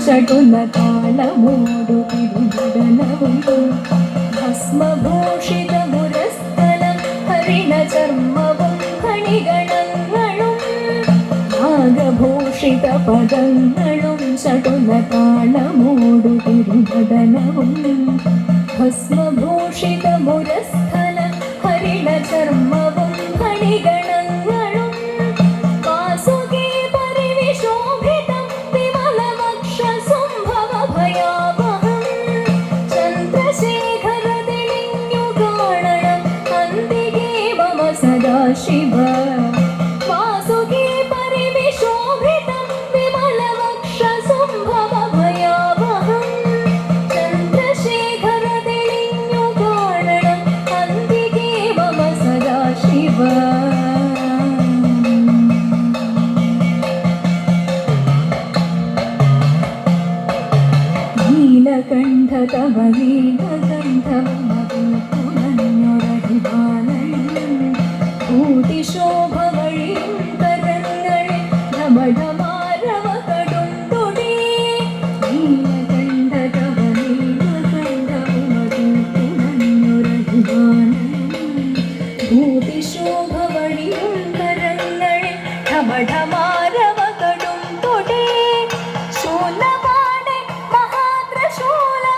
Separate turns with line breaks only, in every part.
ചടുലതാളമോടുതിരുനടനവും ഭസ്മഭൂഷിതമുരസ്ഥലം ഹരിണചർമ്മവും ഫണിഗണങ്ങളും നാഗഭൂഷിത പദങ്ങളും ചടുലതാളമോടുതിരുനടനവും ഭസ്മഭൂഷിതമുരസ്ഥലം ഹരിണചർമ്മവും ഫണിഗണങ്ങളും വാസുകി പരിവിശോഭിതം വിമലവക്ഷസുംഭവഭയാവഹം ചന്ദ്രശേഖര തെളിഞ്ഞു കാണണം അന്തികേ മമ സദാശിവ വാസുകി പരിവിശോഭിതം വിമലവക്ഷസുംഭവഭയാവഹം ചന്ദ്രശേഖര തെളിഞ്ഞു കാണണം അന്തികേ മമ സദാശിവ നീലകണ്ഠ തവ നീലകണ്ഠമൊരടിവാലൻ ഭൂതിശോഭ വഴിയും കരങ്ങളിൽ ഢമഢമാരവ കടുംതൊടി നീലകണ്ഠ തവ നീലകണ്ഠമൊരടിവാലൻ ഭൂതിശോഭ വഴിയും കരങ്ങളിൽ ഢമഢമാരവ കടുംതൊടി ശൂലപാണി മഹാത്രശൂലമതു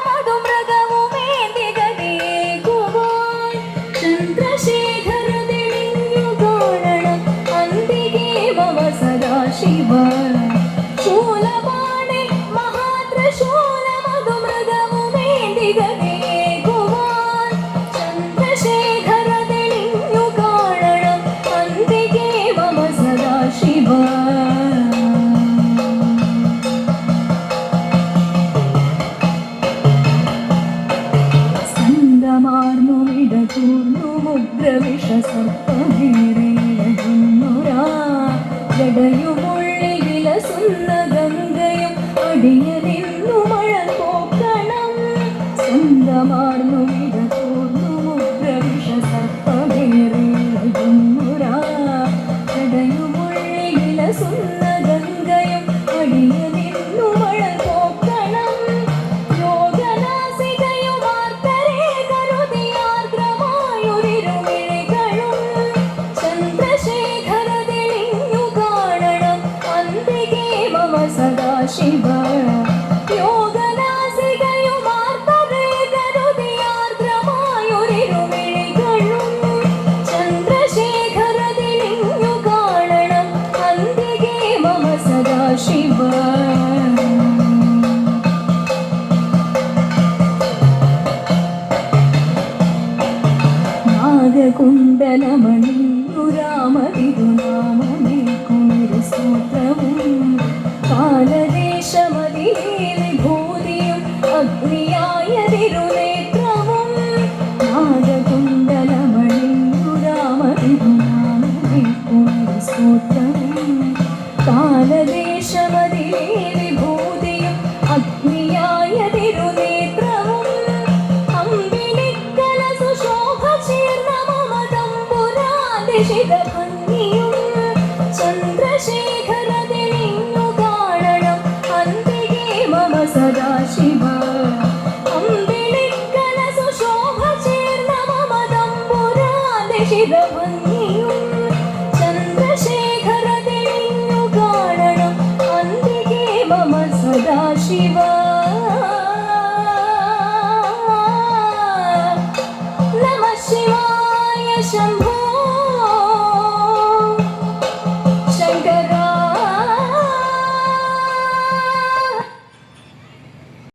മൃഗവുമേന്തികതേകുവാൻ ചന്ദ്രശേഖര തെളിഞ്ഞു കാണണം അന്തികേ മമ സദാശിവ ശൂലപാണി മഹാത്രശൂലമതു മൃഗവുമേന്തികതേകുവാൻ ചന്ദ്രശേഖര തെളിഞ്ഞു കാണണം അന്തികേ മമ സദാശിവ സ്കന്ധമാർന്നുമിടതൂർന്നു മുദ്രവിഷസർപ്പമേറേഴുന്നുരാ ജടയുമുള്ളിൽ വിലസുന്ന ഗംഗയും അടിയനിന്നു മഴ പോക്കണം സ്കന്ധമാർന്നുമിടതൂർന്നു മുദ്രവിഷസർപ്പമേറേഴുന്നുരാ ജടയുമുള്ളിൽ വിലസുന്ന ഗംഗയും അടിയനിന്നു മഴ പോക്കണം യോഗനാസികയുമാർത്തരേ കരുതിയാർദ്രമായൊരിരുമിഴികളും ചന്ദ്രശേഖര തെളിഞ്ഞു കാണണം അന്തികേ മമ സദാശിവ യോഗനാസികയുമാർത്തരേ കരുതിയാർദ്രമായൊരിരുമിഴികളും ചന്ദ്രശേഖര തെളിഞ്ഞു കാണണം അന്തികേ മമ സദാശിവ നാഗകുണ്ടലമണിഞ്ഞു രാമതിരുനാമമേൽക്കുന്നൊരു സ്തോത്രവും കാലദേശമതിലേ വിഭൂതിയും അഗ്നിയായതിരുനേത്രവും നാഗകുണ്ടലമണിഞ്ഞു രാമതിരുനാമമേൽക്കുന്നൊരു സ്തോത്രവും കാലദേശമതിലേ വിഭൂതിയും അഗ്നിയായതിരുനേത്രവും അമ്പിളിക്കലസു ശോഭ ചേർന്ന മമ തമ്പുരാതിശിതഭംഗിയും ചന്ദ്രശേഖര തെളിഞ്ഞു കാണണം അന്തികേ മമ സദാശിവ അമ്പിളിക്കലസു ശോഭ ചേർന്ന മമ തമ്പുരാതിശിതഭംഗിയും ചന്ദ്രശേഖര തെളിഞ്ഞു കാണണം അന്തികേ മമ സദാശിവ നമഃ ശിവായ ശംഭോ